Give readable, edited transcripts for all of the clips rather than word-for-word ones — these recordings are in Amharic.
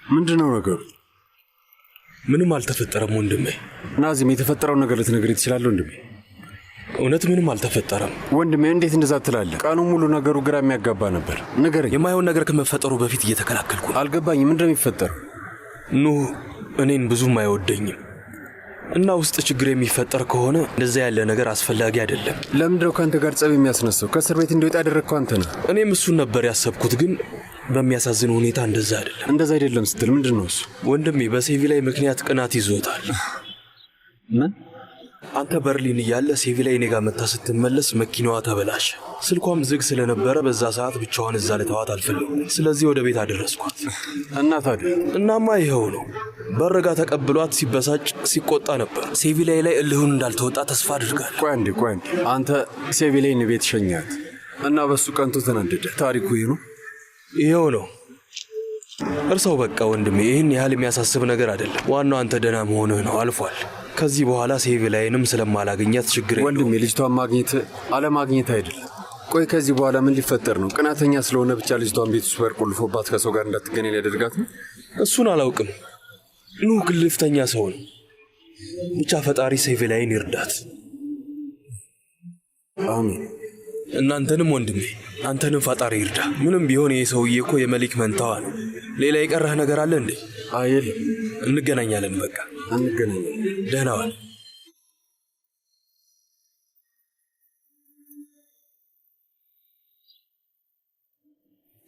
ምንድነው ነገሩ? ምንም አልተፈጠረም ወንድሜ። ናዚም የተፈጠረው ነገር ልትነግረኝ ትችላለህ ወንድሜ? እውነት ምንም አልተፈጠረም ወንድሜ። እንዴት እንደዛ ትላለህ? ቀኑ ሙሉ ነገሩ ግራ የሚያጋባ ነበር። ንገረኝ። የማይሆን ነገር ከመፈጠሩ በፊት እየተከላከልኩ ነው። አልገባኝም። ምንድነው የሚፈጠረው? ኑህ እኔን ብዙም አይወደኝም እና ውስጥ ችግር የሚፈጠር ከሆነ እንደዛ ያለ ነገር አስፈላጊ አይደለም። ለምንድነው ከአንተ ጋር ጸብ የሚያስነሳው? ከእስር ቤት እንዲወጣ ያደረግከው አንተ ነህ። እኔም እሱን ነበር ያሰብኩት፣ ግን በሚያሳዝን ሁኔታ እንደዛ አይደለም። እንደዛ አይደለም ስትል ምንድነው እሱ? ወንድሜ በሴቪ ላይ ምክንያት ቅናት ይዞታል። ምን? አንተ በርሊን እያለ ሴቪ ላይ እኔ ጋር መታ ስትመለስ መኪናዋ ተበላሸ። ስልኳም ዝግ ስለነበረ በዛ ሰዓት ብቻዋን እዛ ልተዋት አልፈለኩም። ስለዚህ ወደ ቤት አደረስኳት። እና ታዲያ? እናማ ይኸው ነው። በረጋ ተቀብሏት ሲበሳጭ ሲቆጣ ነበር። ሴቪ ላይ እልሁን እንዳልተወጣ ተስፋ አድርጋለሁ። ቆይ አንዴ አንተ ሴቪ ላይን ቤት ሸኛት እና በሱ ቀንቶ ተናደደ። ታሪኩ ይሄ ነው? ይኸው ነው። እርሰው በቃ ወንድሜ፣ ይህን ያህል የሚያሳስብ ነገር አይደለም። ዋናው አንተ ደህና መሆንህ ነው። አልፏል። ከዚህ በኋላ ሴቪ ላይንም ስለማላገኛት ችግር የለውም። ወንድሜ ልጅቷን ማግኘት አለማግኘት አይደለም። ቆይ ከዚህ በኋላ ምን ሊፈጠር ነው? ቅናተኛ ስለሆነ ብቻ ልጅቷን ቤት ውስጥ በር ቆልፎባት ከሰው ጋር እንዳትገናኝ ሊያደርጋት ነው? እሱን አላውቅም። ኑህ ግልፍተኛ ሰው ነው። ብቻ ፈጣሪ ሴቪ ላይን ይርዳት። አሜን። እናንተንም ወንድሜ፣ አንተንም ፈጣሪ ይርዳ። ምንም ቢሆን ይሄ ሰውዬ እኮ የመሊክ መንታዋ ነው። ሌላ የቀረህ ነገር አለ እንዴ? የለም። እንገናኛለን። በቃ እንገናኛለን። ደህና ዋል።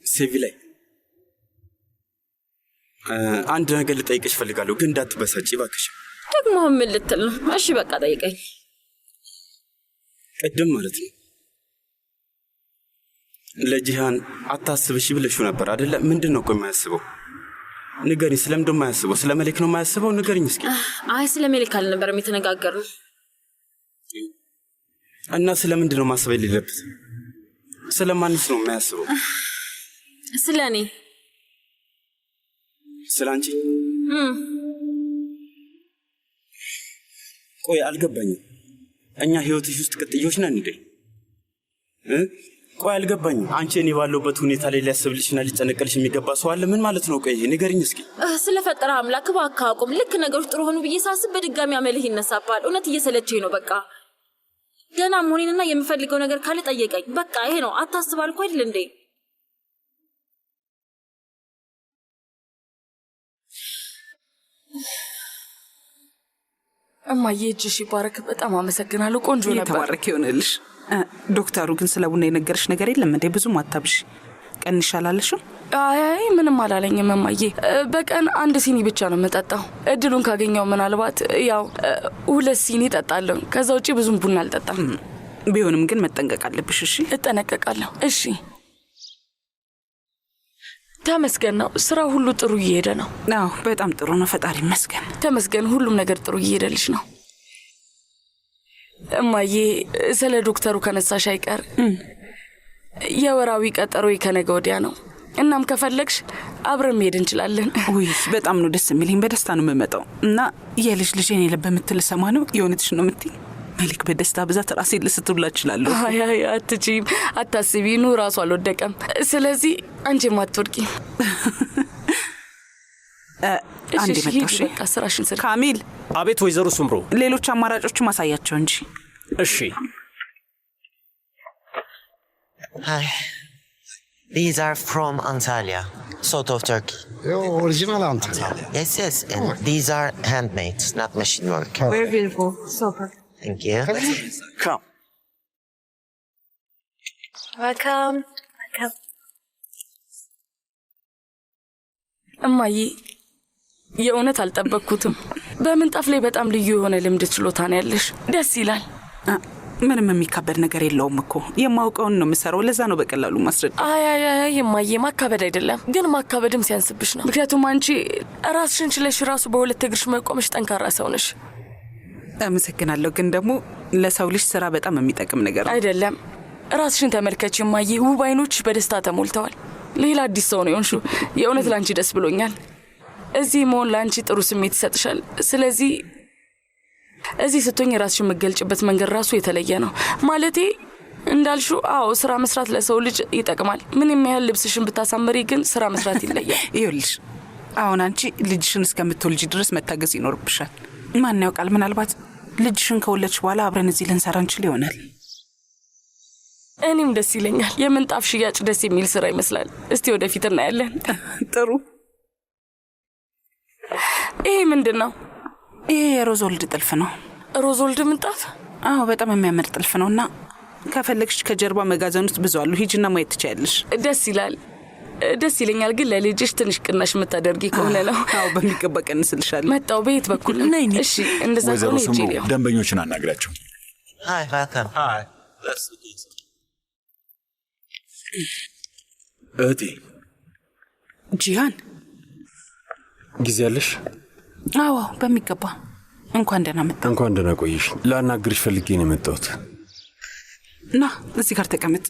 ሴቪ ላይ አንድ ነገር ልጠይቅሽ ፈልጋለሁ፣ ግን እንዳትበሳጭ እባክሽ። ደግሞ ምን ልትል ነው? እሺ በቃ ጠይቀኝ። ቅድም ማለት ነው ለጂሃን አታስብሽ ብለሽው ነበር አይደለ? ምንድን ነው ቆይ የማያስበው? ንገሪኝ። ስለምንድን ነው የማያስበው? ስለ መሌክ ነው የማያስበው? ንገሪኝ እስኪ። አይ ስለ መሌክ አልነበረም የተነጋገርነው። እና ስለምንድን ነው ማሰብ የሌለበት? ስለማንስ ነው የማያስበው? ስለ እኔ። ስለ አንቺ? ቆይ አልገባኝም። እኛ ህይወትሽ ውስጥ ቅጥዮች ነን እንዴ? ቆይ አልገባኝም። አንቺ እኔ ባለሁበት ሁኔታ ላይ ሊያስብልሽና ሊጨነቅልሽ የሚገባ ሰው አለ? ምን ማለት ነው? ቆይ ንገሪኝ እስኪ። ስለፈጠረ አምላክ እባክህ አቁም። ልክ ነገሮች ጥሩ ሆኑ ብዬ ሳስብ በድጋሚ አመልህ ይነሳባል። እውነት እየሰለቸኝ ነው። በቃ ደህና መሆኔንና የምፈልገው ነገር ካለ ጠየቀኝ። በቃ ይሄ ነው። አታስብ አልኩ አይደል እንዴ? እማዬ እጅሽ ይባረክ። በጣም አመሰግናለሁ። ቆንጆ ነበር። የተባረክ ይሆንልሽ። ዶክተሩ ግን ስለ ቡና የነገርሽ ነገር የለም እንዴ? ብዙም አታብሽ። ቀንሽ አላለሽም? አይ ምንም አላለኝም እማዬ። በቀን 1 ሲኒ ብቻ ነው የምጠጣው። እድሉን ካገኘው ምናልባት ያው 2 ሲኒ እጠጣለሁ። ከዛ ውጪ ብዙም ቡና አልጠጣም። ቢሆንም ግን መጠንቀቅ አለብሽ። እሺ? እጠነቀቃለሁ። እሺ ተመስገን ነው። ስራ ሁሉ ጥሩ እየሄደ ነው። አዎ በጣም ጥሩ ነው። ፈጣሪ ይመስገን። ተመስገን። ሁሉም ነገር ጥሩ እየሄደልሽ ነው። እማዬ ስለ ዶክተሩ ከነሳሽ አይቀር የወራዊ ቀጠሮ ከነገ ወዲያ ነው። እናም ከፈለግሽ አብረን መሄድ እንችላለን። ውይ በጣም ነው ደስ የሚለኝ። በደስታ ነው የምመጣው። እና የልጄን የለበ የምትል ሰማ ነው። የሆነትሽ ነው የምትይ? መሊክ በደስታ ብዛት ራሴን ልስትብላ እችላለሁ። አይ አትጂም፣ አታስቢ። ኑ ራሱ አልወደቀም። ስለዚህ አንቺም አትወድቂ። አንዴ መጣሽ። በቃ ስራሽን ስሪ። ካሚል። አቤት ወይዘሮ ሱምሮ። ሌሎች አማራጮች ማሳያቸው እንጂ። እሺ። Hi. These are from Antalya, south of Turkey. Original Antalya. Yes. And these are handmade, not machine work. Very beautiful. So perfect. Thank you. Come. Welcome. እማዬ የእውነት አልጠበቅኩትም። በምንጣፍ ላይ በጣም ልዩ የሆነ ልምድ ችሎታ ነው ያለሽ። ደስ ይላል። ምንም የሚካበድ ነገር የለውም እኮ። የማውቀውን ነው የምሰራው። ለዛ ነው በቀላሉ ማስረዳ። አይ እማዬ ማካበድ አይደለም፣ ግን ማካበድም ሲያንስብሽ ነው። ምክንያቱም አንቺ ራስሽን ችለሽ ራሱ በሁለት እግርሽ መቆምሽ ጠንካራ ሰው ነሽ። አመሰግናለሁ። ግን ደግሞ ለሰው ልጅ ስራ በጣም የሚጠቅም ነገር ነው። አይደለም? ራስሽን ተመልከች እማዬ። ውብ አይኖችሽ በደስታ ተሞልተዋል። ሌላ አዲስ ሰው ነው የሆንሽው። የእውነት ላንቺ ደስ ብሎኛል። እዚህ መሆን ላንቺ ጥሩ ስሜት ይሰጥሻል። ስለዚህ እዚህ ስትሆኝ ራስሽን የምትገልጭበት መንገድ ራሱ የተለየ ነው። ማለቴ እንዳልሽው አዎ ስራ መስራት ለሰው ልጅ ይጠቅማል። ምን የሚያህል ልብስሽን ብታሳምሪ ግን ስራ መስራት ይለያል። ይኸውልሽ አሁን አንቺ ልጅሽን እስከምትወልጂ ድረስ መታገስ ይኖርብሻል። ማን ያውቃል፣ ምናልባት ልጅሽን ከወለድሽ በኋላ አብረን እዚህ ልንሰራ እንችል ይሆናል። እኔም ደስ ይለኛል። የምንጣፍ ሽያጭ ደስ የሚል ስራ ይመስላል። እስቲ ወደፊት እናያለን። ጥሩ። ይሄ ምንድን ነው? ይሄ የሮዞልድ ጥልፍ ነው። ሮዞልድ ምንጣፍ? አዎ በጣም የሚያምር ጥልፍ ነውና ከፈለግሽ ከጀርባ መጋዘን ውስጥ ብዙ አሉ። ሂጂና ማየት ትችያለሽ። ደስ ይላል። ደስ ይለኛል። ግን ለልጅሽ ትንሽ ቅናሽ የምታደርጊ ከሆነ ነው። አዎ በሚገባ ቀንስልሻለሁ። መጣው። በየት በኩል? እሺ እንደዛ ከሆነ ሂጂ። ደንበኞችን አናግራቸው። Hi, welcome. Hi. እህቴ ጂሃን ጊዜ አለሽ? አዎ በሚገባ። እንኳን ደህና መጣ። እንኳን ደህና ቆየሽ። ላናግርሽ ፈልጌ ነው የመጣሁት። ና እዚህ ጋር ተቀመጥ።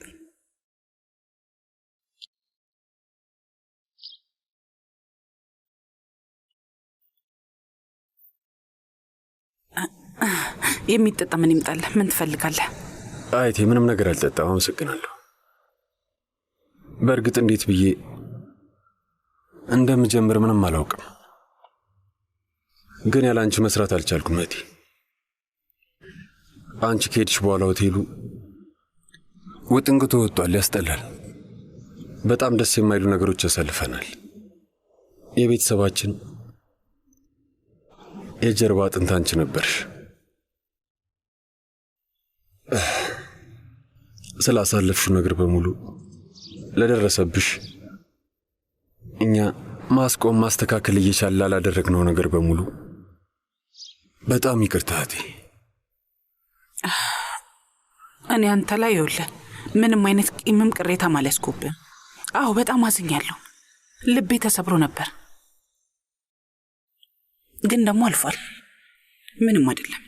የሚጠጣ ምን ይምጣልህ? ምን ትፈልጋለህ? አይቴ ምንም ነገር አልጠጣም፣ አመሰግናለሁ። በእርግጥ እንዴት ብዬ እንደምጀምር ምንም አላውቅም፣ ግን ያለ አንቺ መስራት አልቻልኩም እህቴ። አንቺ ከሄድሽ በኋላ ሆቴሉ ውጥንቅቶ ወጥቷል፣ ያስጠላል። በጣም ደስ የማይሉ ነገሮች ያሳልፈናል። የቤተሰባችን የጀርባ አጥንት አንቺ ነበርሽ። ስላሳለፍሽው ነገር በሙሉ ለደረሰብሽ እኛ ማስቆም ማስተካከል እየቻለ ላላደረግነው ነገር በሙሉ በጣም ይቅርታ እህቴ። እኔ አንተ ላይ ይኸውልህ ምንም አይነት ቂምም ቅሬታም አልያዝኩብህም። አዎ በጣም አዝኛለሁ። ልቤ ተሰብሮ ነበር፣ ግን ደግሞ አልፏል። ምንም አይደለም።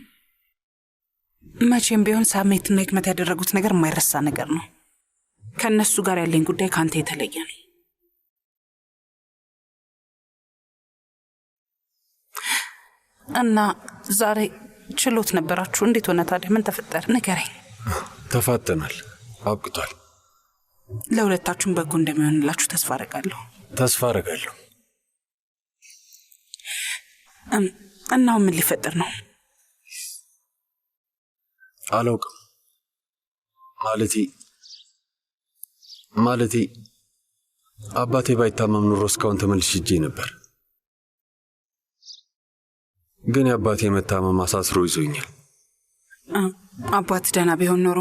መቼም ቢሆን ሳሜትና ህክመት ያደረጉት ነገር የማይረሳ ነገር ነው። ከእነሱ ጋር ያለኝ ጉዳይ ከአንተ የተለየ ነው። እና ዛሬ ችሎት ነበራችሁ? እንዴት ሆነ ታዲያ? ምን ተፈጠረ? ንገረኝ። ተፋጠናል፣ አብቅቷል። ለሁለታችሁም በጎ እንደሚሆንላችሁ ተስፋ አደርጋለሁ። እናው ምን ሊፈጠር ነው? አላውቅም። ማለቴ አባቴ ባይታመም ኑሮ እስካሁን ተመልሼ ሄጄ ነበር። ግን የአባቴ መታመም አሳስሮ ይዞኛል። አባት ደህና ቢሆን ኖሮ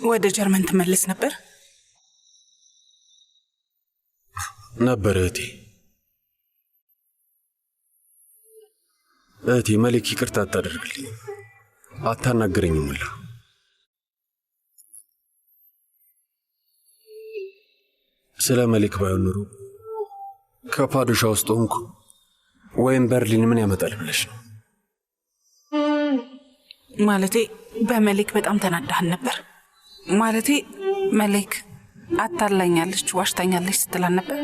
ወደ ጀርመን ትመለስ ነበር? እህቴ መሌክ ይቅርታ አታደርግልኝ፣ አታናግረኝም ሁላ። ስለ መሌክ ባይሆን ኖሮ ከፓዶሻ ውስጥ ሆንኩ ወይም በርሊን ምን ያመጣል ብለሽ ነው? ማለቴ በመሌክ በጣም ተናዳህን ነበር? ማለቴ መሌክ አታላኛለች፣ ዋሽታኛለች ስትላል ነበር?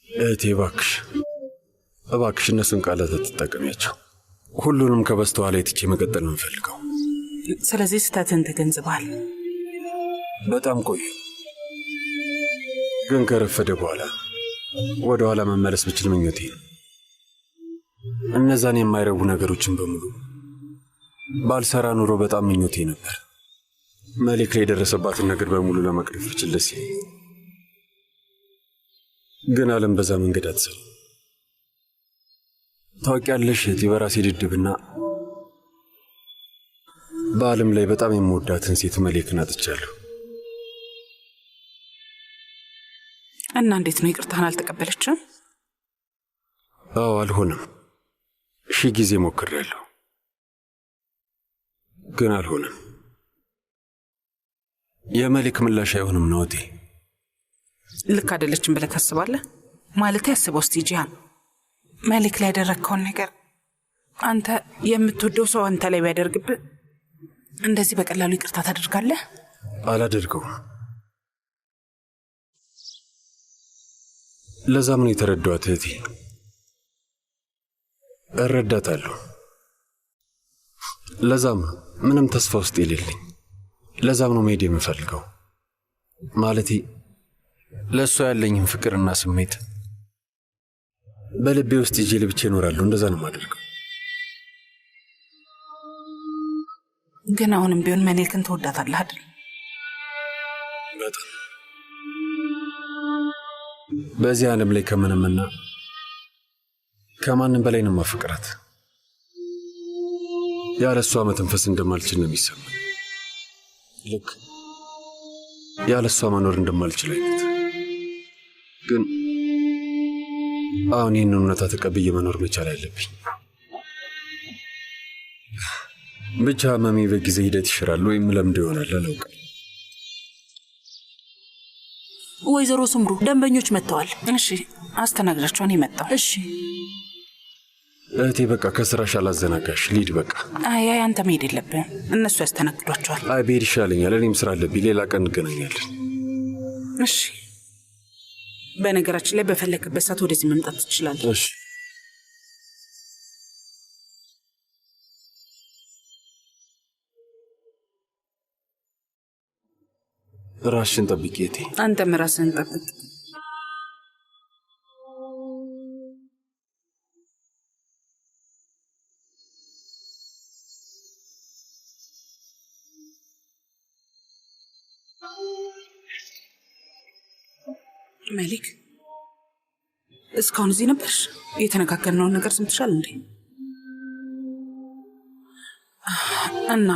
እህቴ እባክሽ እነሱን ቃላት አትጠቀሚያቸው። ሁሉንም ከበስተኋላ የትቼ መቀጠል ነው የምፈልገው። ስለዚህ ስህተትን ተገንዝበሃል? በጣም ቆዩ፣ ግን ከረፈደ በኋላ ወደ ኋላ መመለስ ብችል ምኞቴ ነው። እነዛን የማይረቡ ነገሮችን በሙሉ ባልሰራ ኑሮ በጣም ምኞቴ ነበር። መሌክ ላይ የደረሰባትን ነገር በሙሉ ለመቅረፍ ብችል ደስ ይለኛል። ግን ዓለም በዛ መንገድ አትሰራም። ታውቂያለሽ እህቴ፣ በራሴ ድድብና በዓለም ላይ በጣም የምወዳትን ሴት መሌክን አጥቻለሁ። እና እንዴት ነው? ይቅርታህን አልተቀበለችም? አዎ አልሆነም። 1000 ጊዜ ሞክሬያለሁ፣ ግን አልሆነም። የመሌክ ምላሽ አይሆንም ነው እህቴ። ልክ አይደለችም ብለህ ታስባለህ? ማለት ያስበው እስቲ ጂሃን፣ መሌክ ላይ ያደረግከውን ነገር አንተ የምትወደው ሰው አንተ ላይ ቢያደርግብህ እንደዚህ በቀላሉ ይቅርታ ታደርጋለህ? አላደርገውም። ለዛም ነው የተረዳኋት እህቴ። እረዳታለሁ። ለዛም ነው ምንም ተስፋ ውስጥ የሌለኝ። ለዛም ነው መሄድ የምፈልገው። ማለቴ ለእሷ ያለኝን ፍቅርና ስሜት በልቤ ውስጥ ይዤ ልብቼ እኖራለሁ። እንደዛ ነው የማደርገው። ግን አሁንም ቢሆን መሌክን ትወዳታለህ አይደል? በጣም በዚህ ዓለም ላይ ከምንምና ከማንም በላይ ነው ማፍቅራት። ያለ እሷ መተንፈስ እንደማልችል ነው የሚሰማኝ። ልክ ያለ እሷ መኖር እንደማልችል አይነት። ግን አሁን ይህን እውነታ ተቀብዬ መኖር መቻል አለብኝ። ብቻ ህመሜ በጊዜ ሂደት ይሽራል ወይም ለምዶ ይሆናል አላውቅም። ወይዘሮ ስምሩ ደንበኞች መጥተዋል። እሺ አስተናግዳቸው። እኔ መጣሁ። እሺ እህቴ በቃ ከስራሽ አላዘናጋሽ። ሊድ በቃ አይ አንተ መሄድ የለብህም። እነሱ ያስተናግዷቸዋል። አይ ብሄድ ይሻለኛል። እኔም ስራ አለብኝ። ሌላ ቀን እንገናኛለን። እሺ በነገራችን ላይ በፈለክበት ሰዓት ወደዚህ መምጣት ትችላለህ። እሺ ራስሽን ጠብቂ እህቴ። አንተም ራስህን ጠብቅ። መሊክ እስካሁን እዚህ ነበርሽ? የተነጋገርነውን ነገር ሰምተሻል እንዴ? እና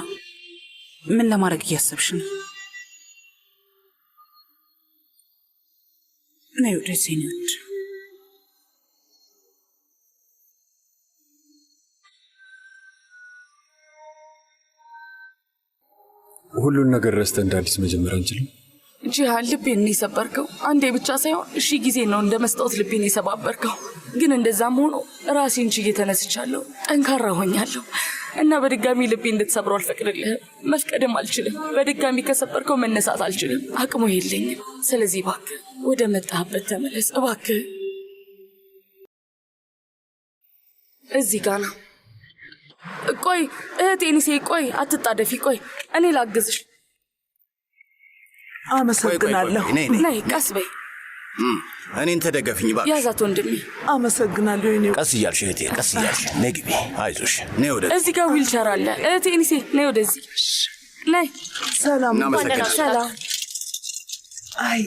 ምን ለማድረግ እያሰብሽ ነው? ነይ ወደዚህ ነች። ሁሉን ነገር ረስተን እንደ አዲስ መጀመር አንችልም? ጂሃን ልቤን ነው የሰበርከው። አንዴ ብቻ ሳይሆን እሺ ጊዜ ነው እንደ መስታወት ልቤን የሰባበርከው። ግን እንደዛም ሆኖ ራሴን ችዬ ተነስቻለሁ፣ ጠንካራ ሆኛለሁ እና በድጋሚ ልቤ እንድትሰብረው አልፈቅድልህም። መፍቀድም አልችልም። በድጋሚ ከሰበርከው መነሳት አልችልም፣ አቅሙ የለኝም። ስለዚህ እባክህ ወደ መጣህበት ተመለስ እባክህ። እዚህ ጋር ነው። ቆይ እህቴ ኒሴ፣ ቆይ አትጣደፊ፣ ቆይ እኔ ላግዝሽ። አመሰግናለሁ። ነይ ቀስ በይ። እኔን ተደገፍኝ እባክሽ። ያዛት ወንድሜ። አመሰግናለሁ። እኔ ቀስ እያልሽ እህቴ፣ ቀስ እያልሽ ነይ ግቢ። አይዞሽ። ነይ ወደዚህ። እዚህ ጋር ዊልቸር አለ። እህቴ ኒሴ ነይ ወደዚህ። ነይ። ሰላም። ሰላም። አይ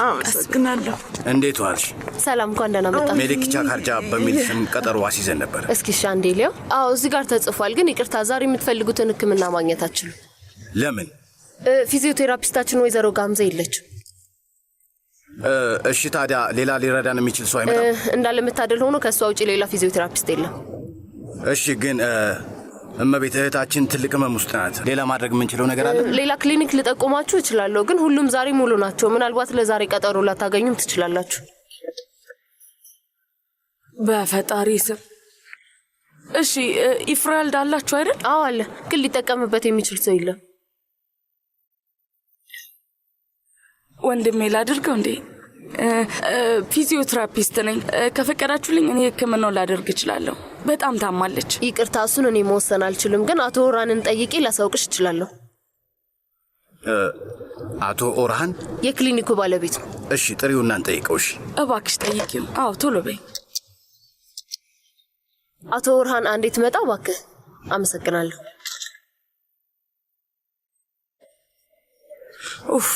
አመሰግናለሁ። እንዴት ዋልሽ? ሰላም፣ እንኳን ደህና መጣ። ሜሊክ ቻካርጃ በሚል ስም ቀጠሮ አስይዘን ነበር። እስኪ ሻንዴ ሊያው። አዎ እዚህ ጋር ተጽፏል፣ ግን ይቅርታ ዛሬ የምትፈልጉትን ሕክምና ማግኘት አትችሉም። ለምን? ፊዚዮቴራፒስታችን ወይዘሮ ጋምዜ የለችም። እሺ ታዲያ ሌላ ሊረዳን የሚችል ሰው አይመጣም? እንዳለመታደል ሆኖ ከእሷ ውጪ ሌላ ፊዚዮቴራፒስት የለም። እሺ ግን እመቤት እህታችን ትልቅ ህመም ውስጥ ናት። ሌላ ማድረግ የምንችለው ነገር አለ? ሌላ ክሊኒክ ልጠቁማችሁ እችላለሁ፣ ግን ሁሉም ዛሬ ሙሉ ናቸው። ምናልባት ለዛሬ ቀጠሮ ላታገኙም ትችላላችሁ። በፈጣሪ ስም። እሺ ኢፍራልድ አላችሁ አይደል? አዎ አለ፣ ግን ሊጠቀምበት የሚችል ሰው የለም። ወንድሜ ላድርገው እንዴ? ፊዚዮቴራፒስት ነኝ። ከፈቀዳችሁልኝ እኔ ህክምናውን ላደርግ እችላለሁ። በጣም ታማለች። ይቅርታ እሱን እኔ መወሰን አልችልም፣ ግን አቶ ኦራንን ጠይቄ ላሳውቅሽ እችላለሁ። አቶ ኦርሃን የክሊኒኩ ባለቤት ነው። እሺ ጥሪውና እንጠይቀው። እሺ እባክሽ ጠይቂው። አዎ ቶሎ በይ። አቶ ኦርሃን አንዴ ትመጣ እባክህ። አመሰግናለሁ። ኡፍ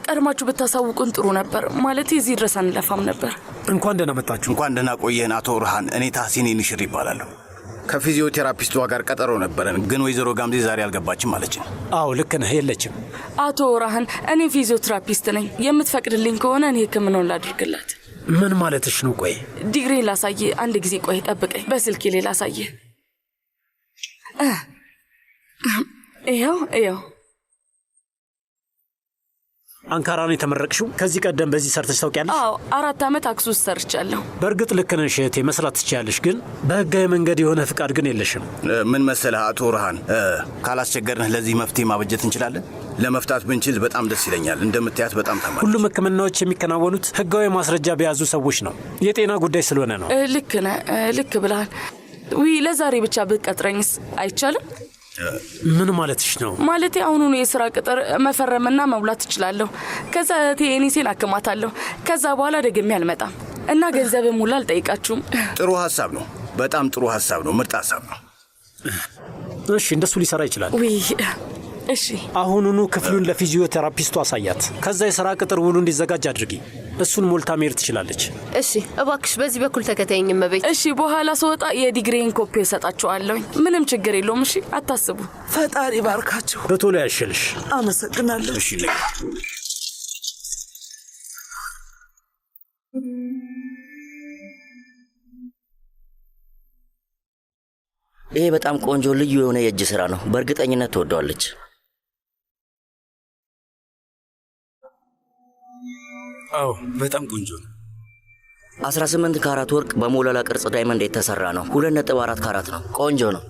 ቀድማችሁ ብታሳውቁን ጥሩ ነበር። ማለት እዚህ ድረስ አንለፋም ነበር። እንኳን ደህና መጣችሁ። እንኳን ደህና ቆየን አቶ ኦርሃን። እኔ ታህሲን ንሽር ይባላለሁ። ከፊዚዮቴራፒስቷ ጋር ቀጠሮ ነበረን፣ ግን ወይዘሮ ጋምዜ ዛሬ አልገባችም አለችን። አዎ ልክ ነህ፣ የለችም። አቶ ኦርሃን እኔ ፊዚዮቴራፒስት ነኝ። የምትፈቅድልኝ ከሆነ እኔ ህክምናውን ላድርግላት። ምን ማለትሽ ነው? ቆይ ዲግሪ ላሳየ። አንድ ጊዜ ቆይ ጠብቀኝ። በስልኬ ሌላ ላሳየ። ይኸው አንካራን የተመረቅሽው? ከዚህ ቀደም በዚህ ሰርተሽ ታውቂያለሽ? አዎ 4 ዓመት አክሱስ ሰርቻለሁ። በእርግጥ ልክ ነሽ እህቴ፣ መስራት ትችያለሽ፣ ግን በህጋዊ መንገድ የሆነ ፍቃድ ግን የለሽም። ምን መሰለህ አቶ ኦርሃን፣ ካላስቸገርንህ ለዚህ መፍትሄ ማበጀት እንችላለን። ለመፍታት ብንችል በጣም ደስ ይለኛል። እንደምታያት በጣም ታማለች። ሁሉም ህክምናዎች የሚከናወኑት ህጋዊ ማስረጃ በያዙ ሰዎች ነው። የጤና ጉዳይ ስለሆነ ነው። ልክ ነህ፣ ልክ ብለሃል። ለዛሬ ብቻ ብትቀጥረኝስ አይቻልም? ምን ማለትሽ ነው? ማለቴ አሁኑኑ የሥራ ቅጥር መፈረምና መሙላት እችላለሁ። ከዛ እህቴ ኒሴን አክማታለሁ። ከዛ በኋላ ደግሜ አልመጣም። እና ገንዘብ ሙላ አልጠይቃችሁም። ጥሩ ሐሳብ ነው። በጣም ጥሩ ሐሳብ ነው። ምርጥ ሐሳብ ነው። እሺ እንደሱ ሊሰራ ይችላል። ውይ እሺ አሁኑኑ ክፍሉን ለፊዚዮቴራፒስቱ አሳያት። ከዛ የሥራ ቅጥር ውሉ እንዲዘጋጅ አድርጊ። እሱን ሞልታ መሄድ ትችላለች። እሺ እባክሽ በዚህ በኩል ተከታይኝ እመቤት። እሺ በኋላ ስወጣ የዲግሪን ኮፒ እሰጣችኋለሁ። ምንም ችግር የለውም። እሺ አታስቡ። ፈጣሪ ባርካቸው። በቶሎ ያሽልሽ። አመሰግናለሁ። እሺ ይሄ በጣም ቆንጆ ልዩ የሆነ የእጅ ስራ ነው። በእርግጠኝነት ትወደዋለች። አዎ በጣም ቆንጆ ነው። 18 ካራት ወርቅ በሞላላ ቅርጽ ዳይመንድ የተሰራ ነው። 2.4 ካራት ነው። ቆንጆ ነው።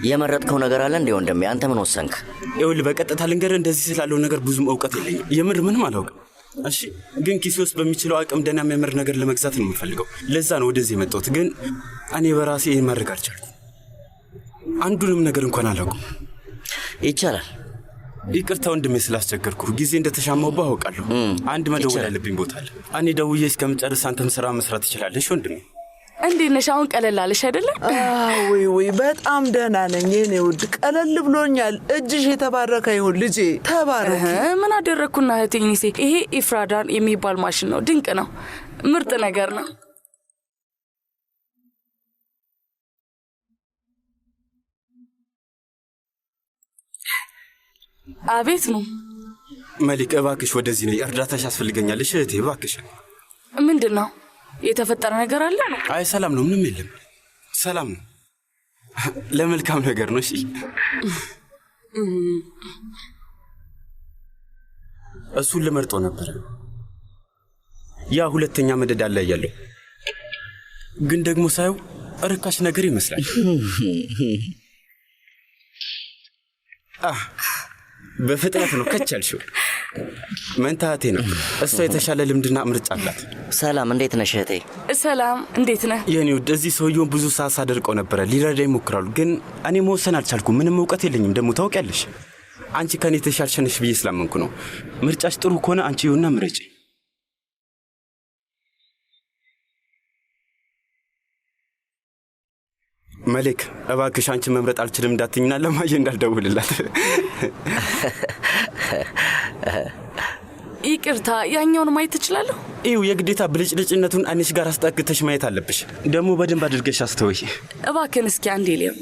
የመረጥከው ነገር አለ እንዴ ወንድሜ? አንተ ምን ወሰንክ? ይኸውልህ በቀጥታ ልንገርህ፣ እንደዚህ ስላለው ነገር ብዙም እውቀት የለኝም። የምር ምንም አላውቅም። እሺ ግን ኪሴ ውስጥ በሚችለው አቅም ደህና የሚያምር ነገር ለመግዛት ነው የምፈልገው። ለዛ ነው ወደዚህ የመጣሁት። ግን እኔ በራሴ ይህን ማድረግ አልቻልኩም። አንዱንም ነገር እንኳን አላውቅም። ይቻላል። ይቅርታ ወንድሜ ስላስቸገርኩ። ጊዜ እንደተሻማሁብህ አውቃለሁ። አንድ መደወል ያለብኝ ቦታ አለ። እኔ ደውዬ እስከምጨርስ አንተም ስራ መስራት ትችላለሽ ወንድሜ። እንዴት ነሽ? አሁን ቀለል አለሽ አይደለም? ወይ በጣም ደህና ነኝ የኔ ውድ። ቀለል ብሎኛል። እጅሽ የተባረከ ይሁን ልጄ። ተባረክ። ምን አደረግኩና እህቴ? ይሄ ኢፍራዳን የሚባል ማሽን ነው። ድንቅ ነው። ምርጥ ነገር ነው። አቤት ነው መሊክ፣ እባክሽ ወደዚህ ነይ። እርዳታሽ ያስፈልገኛል። እሺ እህቴ እባክሽ። ምንድን ነው የተፈጠረ ነገር አለ? ነው? አይ ሰላም ነው፣ ምንም የለም። ሰላም ነው። ለመልካም ነገር ነው። እሺ እሱን ልመርጦ ነበር። ያ ሁለተኛ መደዳ ላይ ያለው ግን ደግሞ ሳየው ርካሽ ነገር ይመስላል። በፍጥነት ነው ከቻልሽው። መንታቴ ነው። እሷ የተሻለ ልምድና ምርጫ አላት። ሰላም እንዴት ነሽ እህቴ? ሰላም እንዴት ነህ? የኔ ውድ፣ እዚህ ሰውየውን ብዙ ሰዓት ሳደርቀው ነበረ። ሊረዳ ይሞክራሉ፣ ግን እኔ መወሰን አልቻልኩም። ምንም እውቀት የለኝም። ደግሞ ታውቂያለሽ፣ አንቺ ከኔ የተሻልሽ ነሽ ብዬ ስላመንኩ ነው። ምርጫሽ ጥሩ ከሆነ አንቺ ይሁንና ምረጪ። መሌክ እባክሽ አንቺ መምረጥ አልችልም እንዳትኝና ለማየ እንዳልደውልላት። ይቅርታ፣ ያኛውን ማየት ትችላለሁ? ይው የግዴታ ብልጭልጭነቱን አንቺ ጋር አስጠግተሽ ማየት አለብሽ። ደግሞ በደንብ አድርገሽ አስተውይ። እባክህን እስኪ አንዴ ሊየው።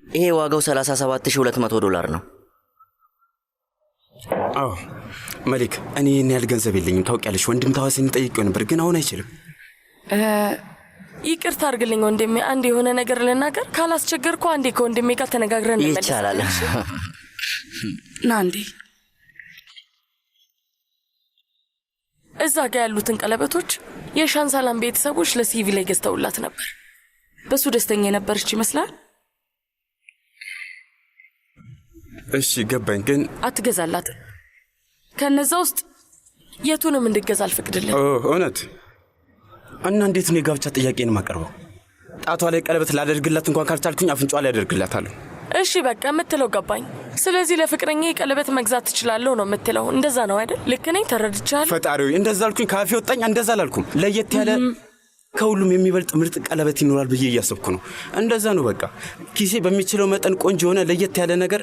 ይሄ ዋጋው $37,200 ነው። አዎ መሊክ፣ እኔ ይህን ያህል ገንዘብ የለኝም ታውቂያለሽ። ወንድም ታዋሲን ጠይቄው ነበር፣ ግን አሁን አይችልም። ይቅርታ አድርግልኝ ወንድሜ፣ አንድ የሆነ ነገር ልናገር። ካላስቸገርኩ አንዴ ከወንድሜ ጋር ተነጋግረን ይቻላል። ና አንዴ። እዛ ጋር ያሉትን ቀለበቶች የሻንሳላም ቤተሰቦች ለሲቪ ላይ ገዝተውላት ነበር። በሱ ደስተኛ የነበረች ይመስላል። እሺ ገባኝ፣ ግን አትገዛላት። ከነዛ ውስጥ የቱንም እንድገዛ አልፈቅድልኝ። እውነት? እና እንዴት ነው የጋብቻ ጥያቄን ማቀርበው? ጣቷ ላይ ቀለበት ላደርግላት እንኳን ካልቻልኩኝ አፍንጫ ላይ አደርግላታለሁ። እሺ በቃ የምትለው ገባኝ። ስለዚህ ለፍቅረኛ ቀለበት መግዛት ትችላለሁ ነው የምትለው? እንደዛ ነው አይደል? ልክ ነኝ? ተረድቻለሁ። ፈጣሪው እንደዛ አልኩኝ ካፌ ወጣኝ። እንደዛ አላልኩም። ለየት ያለ ከሁሉም የሚበልጥ ምርጥ ቀለበት ይኖራል ብዬ እያሰብኩ ነው። እንደዛ ነው በቃ። ኪሴ በሚችለው መጠን ቆንጆ የሆነ ለየት ያለ ነገር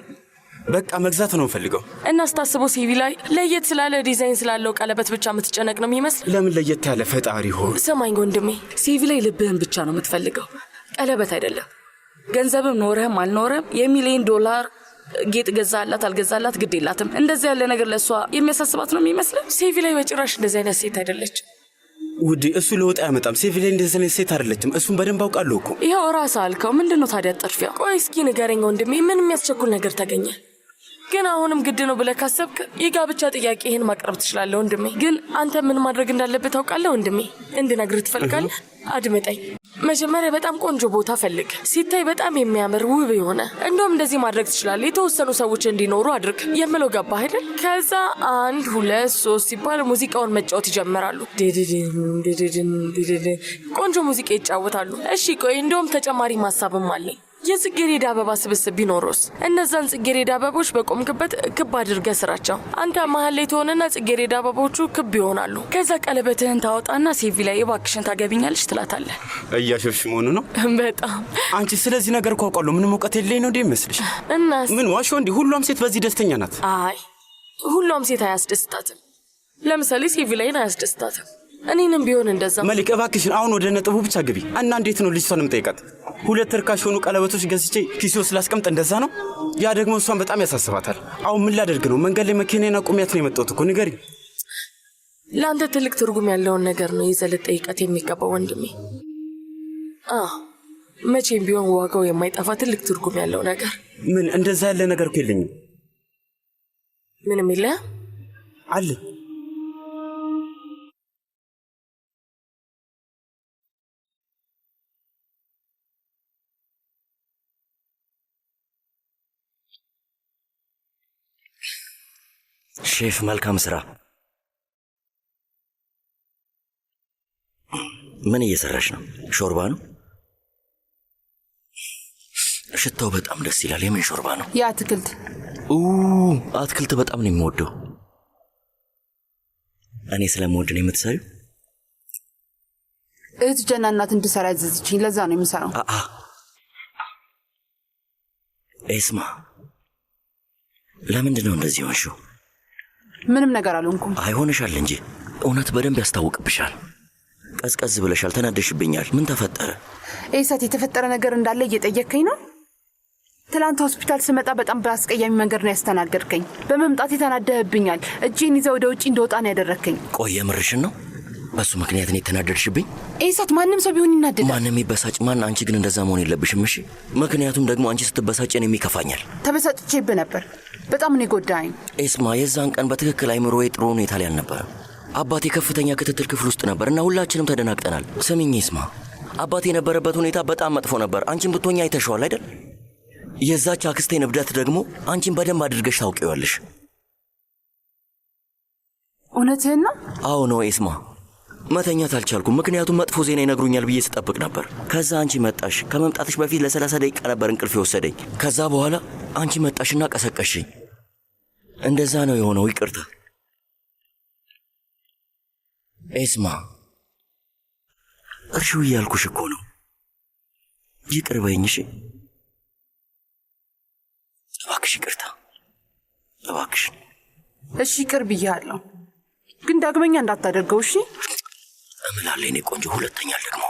በቃ መግዛት ነው ፈልገው። እና ስታስበው ሲቪ ላይ ለየት ስላለ ዲዛይን ስላለው ቀለበት ብቻ የምትጨነቅ ነው የሚመስል? ለምን ለየት ያለ? ፈጣሪ ሆይ ሰማኝ ወንድሜ፣ ሲቪ ላይ ልብህን ብቻ ነው የምትፈልገው፣ ቀለበት አይደለም። ገንዘብም ኖረህም አልኖረም $1,000,000 ጌጥ ገዛላት አልገዛላት ግድ የላትም። እንደዚህ ያለ ነገር ለእሷ የሚያሳስባት ነው የሚመስለው? ሲቪ ላይ በጭራሽ እንደዚህ አይነት ሴት አይደለች ውዴ። እሱ ለውጥ አያመጣም። ሲቪ ላይ እንደዚህ አይነት ሴት አይደለችም። እሱን በደንብ አውቃለሁ እኮ። ይኸው ራስህ አልከው። ምንድን ነው ታዲያ ጠርፊያ? ቆይ እስኪ ንገረኝ ወንድሜ፣ ምን የሚያስቸኩል ነገር ተገኘ? ግን አሁንም ግድ ነው ብለህ ካሰብክ የጋብቻ ጥያቄ ይህን ማቅረብ ትችላለህ ወንድሜ። ግን አንተ ምን ማድረግ እንዳለበት ታውቃለህ ወንድሜ። እንድነግርህ ትፈልጋለህ? አድምጠኝ። መጀመሪያ በጣም ቆንጆ ቦታ ፈልግ፣ ሲታይ በጣም የሚያምር ውብ የሆነ። እንደውም እንደዚህ ማድረግ ትችላለህ፣ የተወሰኑ ሰዎች እንዲኖሩ አድርግ። የምለው ገባህ አይደል? ከዛ 1 2 3 ሲባል ሙዚቃውን መጫወት ይጀምራሉ። ቆንጆ ሙዚቃ ይጫወታሉ። እሺ ቆይ እንደውም ተጨማሪ ማሳብም አለኝ። የጽጌረዳ አበባ ስብስብ ቢኖርስ? እነዛን ጽጌረዳ አበቦች በቆምክበት ክብ አድርገህ ስራቸው። አንተ መሀል ላይ ትሆንና ጽጌረዳ አበቦቹ ክብ ይሆናሉ። ከዛ ቀለበትህን ታወጣና ሴቪ ላይ እባክሽን ታገቢኛለሽ ትላታለህ። እያሾፍሽ መሆኑ ነው? በጣም አንቺ ስለዚህ ነገር እኮ አውቃለሁ። ምንም እውቀት የለኝ ነው እንዴ ይመስልሽ? እናስ ምን ዋሾ እንዴ? ሁሉም ሴት በዚህ ደስተኛ ናት። አይ ሁሉም ሴት አያስደስታትም። ለምሳሌ ሴቪ ላይን አያስደስታትም። እኔንም ቢሆን እንደዛ። መሊክ እባክሽን አሁን ወደ ነጥቡ ብቻ ግቢ እና እንዴት ነው ልጅቷንም ጠይቃት። 2 ርካሽ ሆኑ ቀለበቶች ገዝቼ ኪሴ ውስጥ ላስቀምጥ እንደዛ ነው? ያ ደግሞ እሷን በጣም ያሳስባታል። አሁን ምን ላደርግ ነው? መንገድ ላይ መኪናዬን አቁሚያት ነው የመጣሁት እኮ። ንገሪኝ። ለአንተ ትልቅ ትርጉም ያለውን ነገር ነው ይዘህ ልጠይቃት የሚገባው ወንድሜ። መቼም ቢሆን ዋጋው የማይጠፋ ትልቅ ትርጉም ያለው ነገር። ምን እንደዛ ያለ ነገር እኮ የለኝም። ምንም የለ አለ። ሼፍ መልካም ስራ። ምን እየሰራሽ ነው? ሾርባ ነው? ሽታው በጣም ደስ ይላል። የምን ሾርባ ነው? የአትክልት። አትክልት በጣም ነው የምወደው። እኔ ስለምወድ ነው የምትሰሪው? እህት ጀና እናት እንድሰራ ያዘዘችኝ፣ ለዛ ነው የምሰራው። ኤስማ ለምንድን ነው እንደዚህ ሆንሽው? ምንም ነገር አልሆንኩም። አይሆንሻል እንጂ እውነት በደንብ ያስታውቅብሻል። ቀዝቀዝ ብለሻል፣ ተናደሽብኛል። ምን ተፈጠረ? ኤሳት የተፈጠረ ነገር እንዳለ እየጠየከኝ ነው? ትላንት ሆስፒታል ስመጣ በጣም በአስቀያሚ መንገድ ነው ያስተናገድከኝ። በመምጣት የተናደህብኛል። እጄን ይዘህ ወደ ውጪ እንደወጣ ነው ያደረከኝ። ቆይ የምርሽን ነው? በሱ ምክንያት ነው የተናደድሽብኝ? ኤሳት ማንም ሰው ቢሆን ይናደዳል። ማንም ይበሳጭ ማን፣ አንቺ ግን እንደዛ መሆን የለብሽም እሺ? ምክንያቱም ደግሞ አንቺ ስትበሳጭ እኔም ይከፋኛል። ተበሳጭቼብህ ነበር። በጣም ነው የጎዳኸኝ። ኤስማ የዛን ቀን በትክክል አይምሮዬ ጥሩ ሁኔታ ላይ አልነበረም። አባቴ ከፍተኛ ክትትል ክፍል ውስጥ ነበር እና ሁላችንም ተደናግጠናል። ስሚኝ ኤስማ፣ አባቴ የነበረበት ሁኔታ በጣም መጥፎ ነበር። አንቺን ብትሆኛ አይተሽዋል አይደል? የዛች አክስቴን እብደት ደግሞ አንቺን በደንብ አድርገሽ ታውቂዋለሽ። እውነትህን ነው? አዎ ነው ኤስማ። መተኛት አልቻልኩም፣ ምክንያቱም መጥፎ ዜና ይነግሩኛል ብዬ ስጠብቅ ነበር። ከዛ አንቺ መጣሽ። ከመምጣትሽ በፊት ለ30 ደቂቃ ነበር እንቅልፍ የወሰደኝ። ከዛ በኋላ አንቺ መጣሽና ቀሰቀሽኝ። እንደዛ ነው የሆነው። ይቅርታ ኤስማ። እርሺው እያልኩሽ እኮ ነው። ይቅር በይኝ እሺ? እባክሽ ይቅርታ፣ እባክሽ። እሺ ይቅር ብያለሁ፣ ግን ዳግመኛ እንዳታደርገው እሺ? እምላለሁ የኔ ቆንጆ፣ ሁለተኛ ደግሞ።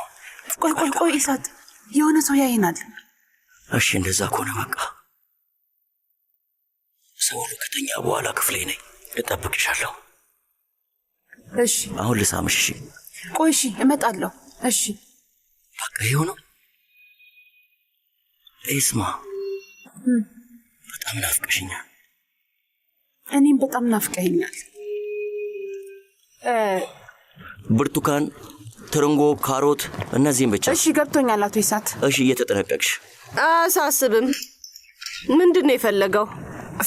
ቆይ ኢሳት፣ የሆነ ሰው ያይናል። እሺ እንደዛ ከሆነ በቃ ሰው ሁሉ ከተኛ በኋላ ክፍሌ ነኝ፣ እጠብቅሻለሁ። እሺ አሁን ልሳምሽ? እሺ ቆይ እሺ እመጣለሁ። እሺ በቃ ይኸው ነው። ኤስማ በጣም ናፍቀሽኛል። እኔም በጣም ናፍቀኸኛል። ብርቱካን፣ ትርንጎ፣ ካሮት፣ እነዚህም ብቻ። እሺ ገብቶኛል አቶ ኢሳት። እሺ እየተጠነቀቅሽ። አሳስብም። ምንድን ነው የፈለገው?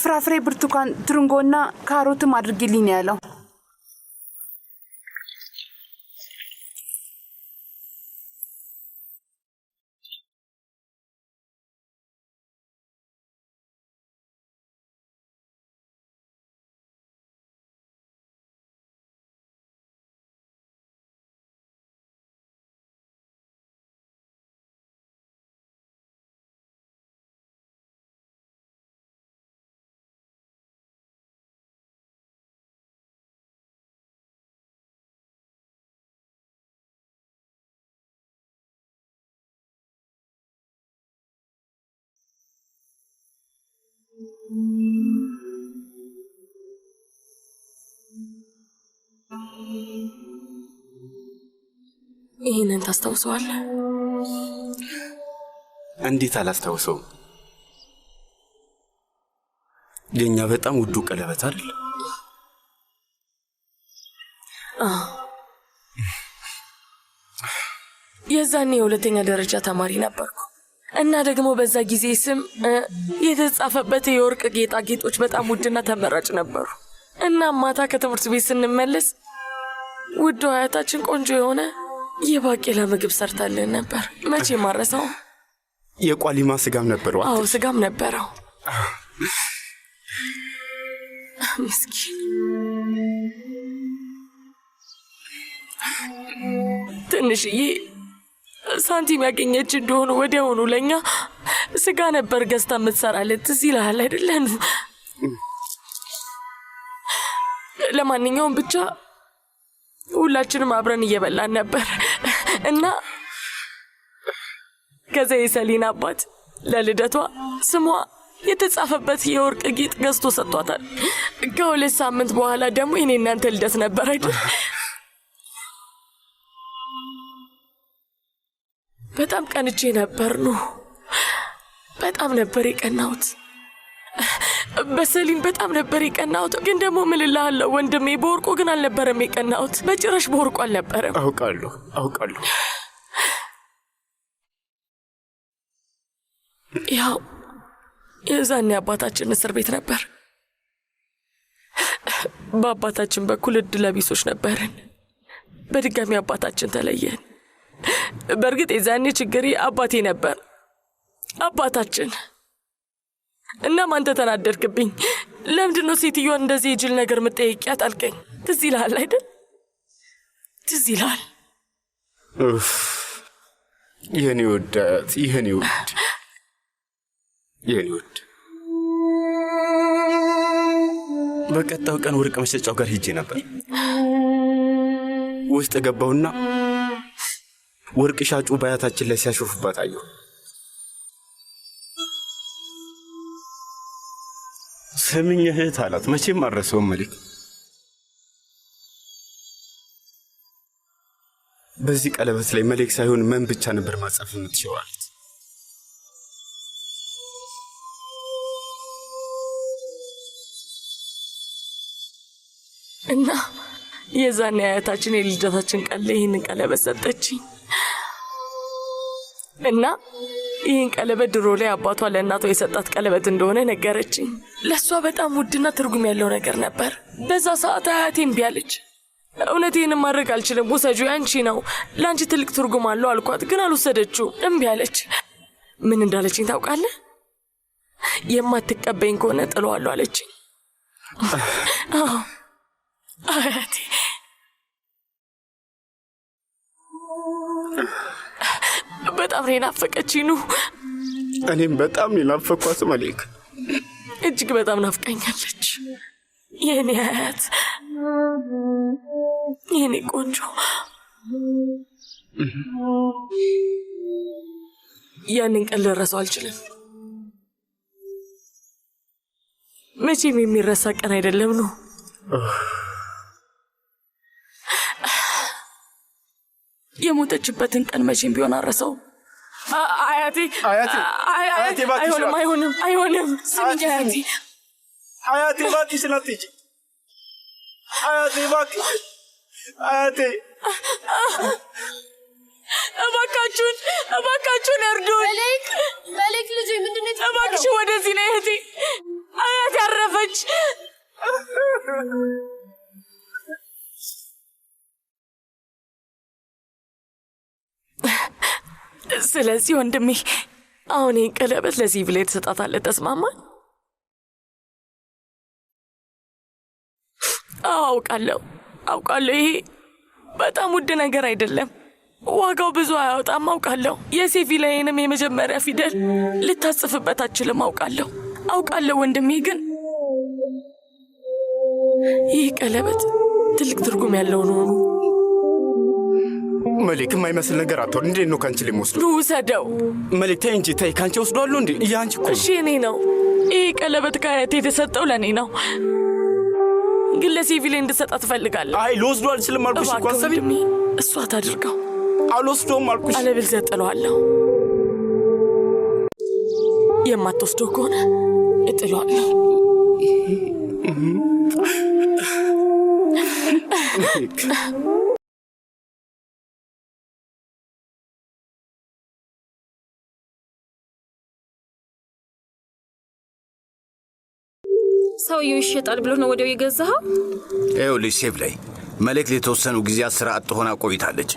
ፍራፍሬ፣ ብርቱካን፣ ትርንጎና ካሮትም አድርጊልኝ ያለው። ይህንን ታስታውሰዋለህ? እንዴት አላስታውሰውም? የኛ በጣም ውዱ ቀለበት አይደል? የዛኔ የሁለተኛ ደረጃ ተማሪ ነበርኩ እና ደግሞ በዛ ጊዜ ስም የተጻፈበት የወርቅ ጌጣጌጦች በጣም ውድና ተመራጭ ነበሩ። እና ማታ ከትምህርት ቤት ስንመለስ ውዱ አያታችን ቆንጆ የሆነ የባቄላ ምግብ ሰርታልን ነበር። መቼ ማረሰው። የቋሊማ ስጋም ነበረው? አዎ ስጋም ነበረው። ምስኪን ትንሽዬ ሳንቲም ያገኘች እንደሆነ ወዲያውኑ ለኛ ስጋ ነበር ገዝታ የምትሰራለት። ትዝ ይልሃል አይደለን? ለማንኛውም ብቻ ሁላችንም አብረን እየበላን ነበር እና ከዛ የሰሊና አባት ለልደቷ ስሟ የተጻፈበት የወርቅ ጌጥ ገዝቶ ሰጥቷታል። ከ2 ሳምንት በኋላ ደግሞ የኔ እናንተ ልደት ነበር አይደል? በጣም ቀንቼ ነበር ነው። በጣም ነበር የቀናሁት። በሰሊን በጣም ነበር የቀናሁት። ግን ደግሞ ምን እልሃለሁ ወንድሜ፣ በወርቁ ግን አልነበረም የቀናሁት። በጭራሽ በወርቁ አልነበረም። አውቃለሁ። ያው የዛኔ አባታችን እስር ቤት ነበር። በአባታችን በኩል እድለ ቢሶች ነበርን። በድጋሚ አባታችን ተለየን። በእርግጥ የዛኔ ችግሬ አባቴ ነበር፣ አባታችን። እናም አንተ ተናደድክብኝ። ለምንድን ነው ሴትዮዋን እንደዚህ የጅል ነገር የምትጠይቂያት አልከኝ። ትዝ ይልሃል አይደል? ትዝ ይልሃል? የኔ ወዳት፣ የኔ ውድ፣ የኔ ውድ። በቀጣው ቀን ወርቅ መሸጫው ጋር ሄጄ ነበር። ውስጥ ገባውና ወርቅ ሻጩ ባያታችን ላይ ሲያሾፍባት አየሁ። ስምኝ እህት አላት። መቼም አልረሳውም መሊክ። በዚህ ቀለበት ላይ መሊክ ሳይሆን መን ብቻ ነበር ማጻፍ የምትችለው አላት። እና የዛኔ አያታችን የልደታችን ቀን ላይ ይህንን ቀለበት ሰጠችኝ እና ይህን ቀለበት ድሮ ላይ አባቷ ለእናቷ የሰጣት ቀለበት እንደሆነ ነገረችኝ። ለእሷ በጣም ውድና ትርጉም ያለው ነገር ነበር። በዛ ሰዓት አያቴ እምቢ አለች። እውነት ይህንን ማድረግ አልችልም፣ ውሰጂው፣ ያንቺ ነው፣ ለአንቺ ትልቅ ትርጉም አለው አልኳት። ግን አልወሰደችው፣ እምቢ አለች። ምን እንዳለችኝ ታውቃለህ? የማትቀበኝ ከሆነ ጥለዋለሁ አለችኝ። አያቴ በጣም ነው ናፈቀችኝ። እኔም በጣም ናፈኳት መሊክ። እጅግ በጣም ናፍቀኛለች የኔ አያት፣ የኔ ቆንጆ። ያንን ቀን ልረሳው አልችልም። መቼም የሚረሳ ቀን አይደለም ነው። የሞተችበትን ቀን መቼም ቢሆን አረሰው። አያቴ አይሆንም። ስሚ አያቴ እባክሽ ናትጂ። አያቴ እባክሽ፣ አያቴ እባካችሁን እርዱን። መሌክ ልጄ ምንድን ነው? እባክሽ ወደዚህ ነይ እህቴ። አያቴ አረፈች። ስለዚህ ወንድሜ አሁን ይህን ቀለበት ለዚህ ብለህ ትሰጣታለህ። ተስማማን? አውቃለሁ። ይሄ በጣም ውድ ነገር አይደለም፣ ዋጋው ብዙ አያወጣም። አውቃለሁ። የሴቪ ላይንም የመጀመሪያ ፊደል ልታጽፍበት አትችልም። አውቃለሁ ወንድሜ፣ ግን ይህ ቀለበት ትልቅ ትርጉም ያለው ነው። መሊክ የማይመስል ነገር አትሆን። እንዴት ነው ካንቺ ሊወስዱ? ውሰደው መሊክ። ተይ እንጂ ተይ። ካንቺ ወስዷለሁ እንዴ? ያንቺ እኮ። እሺ እኔ ነው። ይህ ቀለበት ከአያቴ የተሰጠው ለእኔ ነው፣ ግን ለሲቪሌ እንድሰጣት ትፈልጋለህ? አይ ልወስዱ አልችልም አልኩሽ እኮ። አሰቢ እሷ ታድርገው። አልወስዶም አልኩሽ። አለበለዚያ እጥለዋለሁ። የማትወስደው ከሆነ እጥለዋለሁ። ሰውየው ይሸጣል ብሎ ነው ወዲያው የገዛኸው? ይኸውልሽ ሴቭ ላይ መሌክ ለተወሰኑ ጊዜያት ስራ አጥ ሆና ቆይታለች።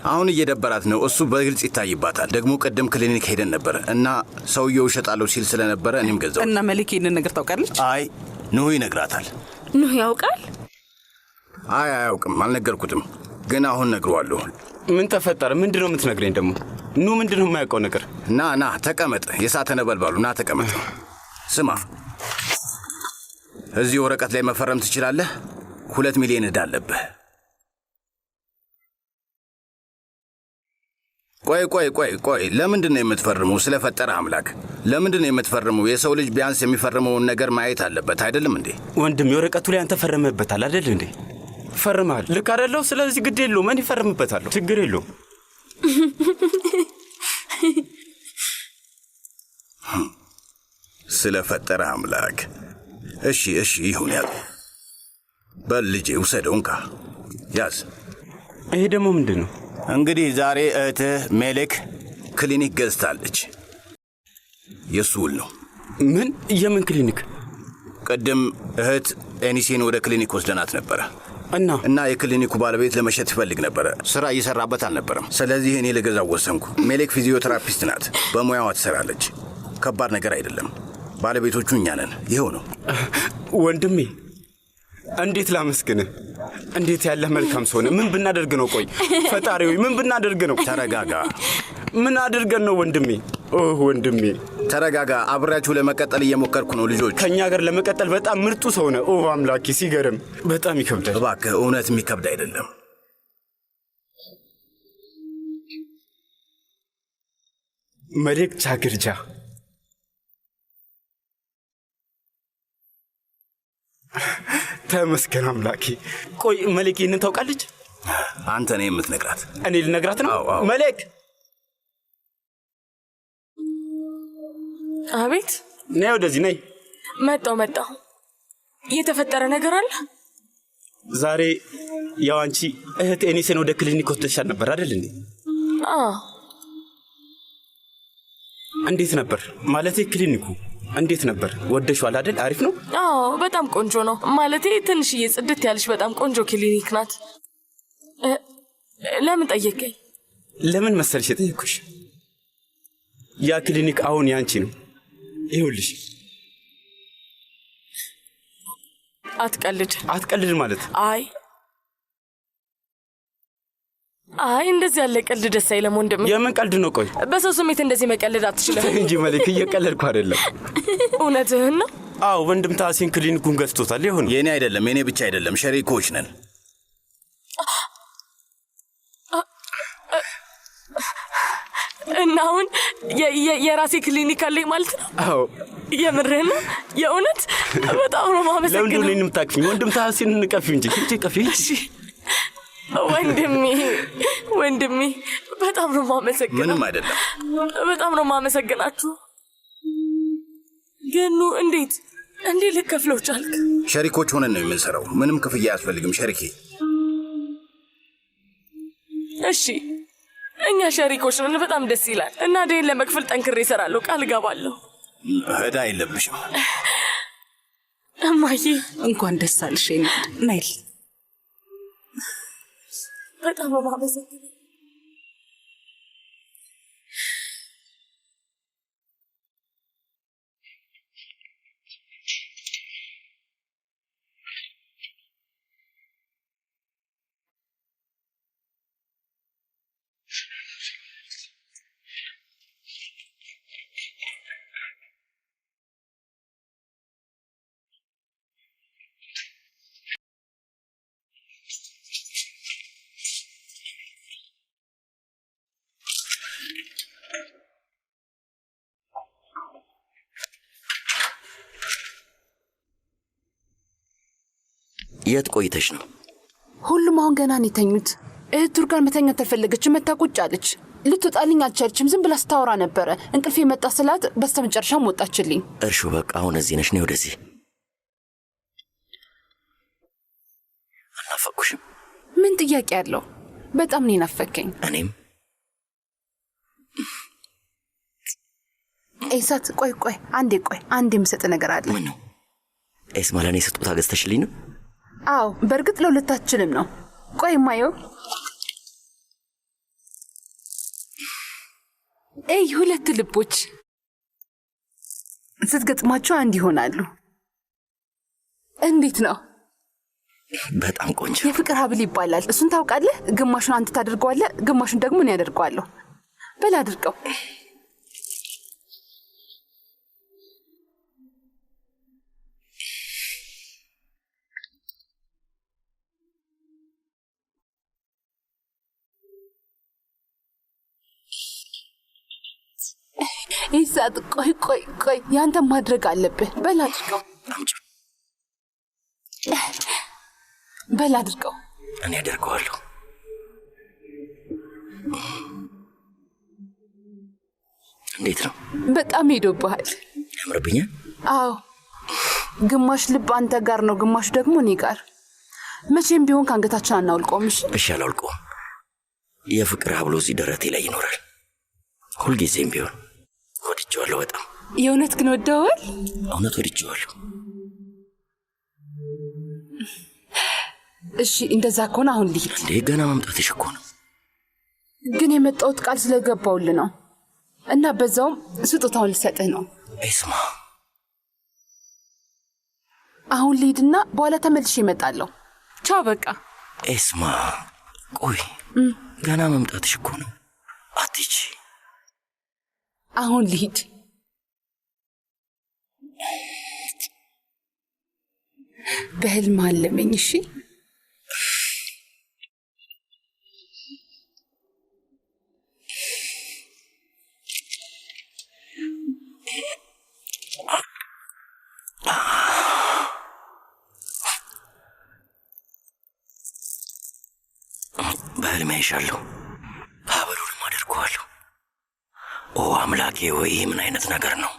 አሁን እየደበራት ነው። እሱ በግልጽ ይታይባታል። ደግሞ ቅድም ክሊኒክ ሄደን ነበር እና ሰውየው እሸጣለሁ ሲል ስለነበረ እኔም ገዛው። እና መሊክ ይህንን ነገር ታውቃለች? አይ ኑህ ይነግራታል። ኑህ ያውቃል? አይ አያውቅም፣ አልነገርኩትም፣ ግን አሁን ነግሯለሁ። ምን ተፈጠረ? ምንድነው የምትነግረኝ ደግሞ? ኑ ምንድነው የማያውቀው ነገር? ና ተቀመጥ። የሳተ ነበልባሉ ና ተቀመጥ። ስማ፣ እዚህ ወረቀት ላይ መፈረም ትችላለህ? 2 ሚሊዮን ዕዳ አለብህ። ቆይ ለምንድን ነው የምትፈርመው? ስለፈጠረ አምላክ ለምንድን ነው የምትፈርመው? የሰው ልጅ ቢያንስ የሚፈርመውን ነገር ማየት አለበት አይደለም እንዴ? ወንድም የወረቀቱ ላይ አንተ ፈርመህበታል አይደል እንዴ? ፈርመሃል። ልክ አይደለሁ? ስለዚህ ግድ የለውም፣ እኔ ፈርምበታለሁ፣ ችግር የለውም። ስለፈጠረ አምላክ። እሺ ይሁን፣ ያዝ። በል ልጄ ውሰደው፣ እንካ ያዝ። ይሄ ደግሞ ምንድን ነው? እንግዲህ ዛሬ እህትህ ሜሌክ ክሊኒክ ገዝታለች። የሱ ውል ነው። ምን? የምን ክሊኒክ? ቅድም እህት ኤኒሴን ወደ ክሊኒክ ወስደናት ነበረ እና የክሊኒኩ ባለቤት ለመሸጥ ይፈልግ ነበረ። ስራ እየሰራበት አልነበረም። ስለዚህ እኔ ልገዛው ወሰንኩ። ሜሌክ ፊዚዮቴራፒስት ናት፣ በሙያዋ ትሰራለች። ከባድ ነገር አይደለም። ባለቤቶቹ እኛ ነን። ይኸው ነው። ወንድሜ እንዴት ላመስግንህ? እንዴት ያለ መልካም ሰው ነህ። ምን ብናደርግ ነው? ቆይ ፈጣሪ ሆይ ምን ብናደርግ ነው? ተረጋጋ። ምን አድርገን ነው ወንድሜ? ወንድሜ ተረጋጋ። አብራችሁ ለመቀጠል እየሞከርኩ ነው። ልጆች ከኛ ጋር ለመቀጠል በጣም ምርጡ ሰው ነህ። አምላኬ ሲገርም። በጣም ይከብዳል። እባክህ እውነት የሚከብድ አይደለም። መሌክ ቻግርጃ ተመስገን አምላኬ። ቆይ መሌክ ይህንን ታውቃለች? አንተ ነህ የምትነግራት። እኔ ልነግራት ነው? አዎ። መሌክ አቤት። ነይ ወደዚህ ነይ። መጣሁ። የተፈጠረ ነገር አለ? ዛሬ ያው አንቺ እህት ኤኒሴን ወደ ክሊኒክ ወስደሻት ነበር አይደል እንዴ? እንዴት ነበር? ማለቴ ክሊኒኩ እንዴት ነበር? ወደሽዋል አይደል? አሪፍ ነው? በጣም ቆንጆ ነው። ማለቴ ትንሽዬ ጽድት ያለሽ በጣም ቆንጆ ክሊኒክ ናት። ለምን ጠየቀኝ? ለምን መሰልሽ የጠየኩሽ? ያ ክሊኒክ አሁን ያንቺ ነው። ይኸውልሽ። አትቀልድ ማለት? አይ እንደዚህ ያለ ቀልድ ደስ አይለም ወንድሜ። የምን ቀልድ ነው? ቆይ በሰው ስሜት እንደዚህ መቀለድ አትችልም እንጂ መሌክ፣ እየቀለድኩ አይደለም። እውነትህን ነው? አዎ፣ ወንድም ታሲን ክሊኒኩን ገዝቶታል። ይሁን። የኔ አይደለም፣ የኔ ብቻ አይደለም፣ ሸሪኮች ነን። እና አሁን የራሴ ክሊኒክ አለኝ ማለት ነው? አዎ። የምርህን ነው? የእውነት በጣም ነው የማመሰግነው። ለምንድን ነው የምታቅፊኝ? ወንድም ታሲን እንቀፊው እንጂ ቀፊ። ወንድሜ በጣም ነው የማመሰግነው። ምንም አይደለም። በጣም ነው የማመሰግናችሁ። ግን እንዴት ልከፍለው ቻልክ? ሸሪኮች ሆነን ነው የምንሰራው። ምንም ክፍያ አያስፈልግም ሸሪኬ። እሺ እኛ ሸሪኮች ነን። በጣም ደስ ይላል። እና ደይን ለመክፈል ጠንክሬ እሰራለሁ፣ ቃል እገባለሁ። ዕዳ የለብሽም እማዬ። እንኳን ደስ አለሽ ናይል። በጣም ነው የማመሰግነው። የት ቆይተሽ ነው? ሁሉም አሁን ገና ነው የተኙት። እህት ቱርካን መተኛት ተፈለገች፣ መታ ቁጭ አለች። ልትወጣልኝ አልቻለችም። ዝም ብላ ስታወራ ነበረ። እንቅልፌ መጣ ስላት በስተመጨረሻም ወጣችልኝ። እርሹ በቃ አሁን እዚህ ነሽ። ነይ ወደዚህ። አልናፈኩሽም? ምን ጥያቄ አለው? በጣም ነው ናፈከኝ። እኔም ኤሳት፣ ቆይ አንዴ የምሰጥ ነገር አለ። ምን ነው? ኤስማ ለእኔ ስጦታ ገዝተሽልኝ ነው? አዎ፣ በእርግጥ ለሁለታችንም ነው። ቆይ ማየው እይ ሁለት ልቦች ስትገጥማቸው አንድ ይሆናሉ። እንዴት ነው? በጣም ቆንጆ። የፍቅር ሀብል ይባላል። እሱን ታውቃለህ? ግማሹን አንተ ታደርገዋለህ፣ ግማሹን ደግሞ እኔ ያደርገዋለሁ። በል አድርገው። ይሳት ቆይ ያንተ ማድረግ አለብህ። በል አድርገው። በል አድርገው። እኔ አደርገዋለሁ። እንዴት ነው? በጣም ሄዶብሃል። ያምርብኛል። አዎ ግማሽ ልብ አንተ ጋር ነው፣ ግማሽ ደግሞ እኔ ጋር። መቼም ቢሆን ከአንገታችን አናውልቆም። እሺ አላውልቆም። የፍቅር ሀብሎ እዚህ ደረቴ ላይ ይኖራል ሁልጊዜም ቢሆን። ወድጄዋለሁ በጣም። የእውነት ግን ወደዋል? እውነት ወድጄዋለሁ። እሺ እንደዛ ከሆነ አሁን ልሂድ። እንዴ ገና መምጣትሽ እኮ ነው። ግን የመጣሁት ቃል ስለገባውልህ ነው እና በዛውም ስጦታውን ልሰጥህ ነው። ኤስማ አሁን ልሂድና በኋላ ተመልሼ እመጣለሁ። ቻው በቃ። ኤስማ ቆይ ገና መምጣትሽ እኮ ነው። አትሂጂ። አሁን ልሂድ። በህልም አለመኝ። እሺ በህልሜ አይሻለሁ። ሀብሉንም አደርገዋለሁ። ኦ አምላኬ ወይ ምን አይነት ነገር ነው?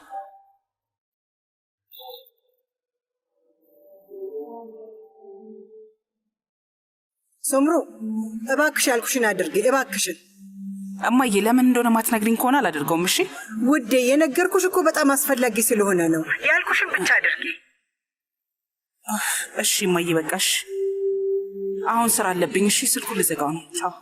ሶምሮ እባክሽ ያልኩሽን አድርጊ እባክሽን። እማዬ ለምን እንደሆነ ማትነግሪኝ ከሆነ አላደርገውም። እሺ ውዴ የነገርኩሽ እኮ በጣም አስፈላጊ ስለሆነ ነው። ያልኩሽን ብቻ አድርጊ። እሺ እማዬ በቃሽ። አሁን ስራ አለብኝ። እሺ ስልኩን ልዘጋው ነው። ቻው።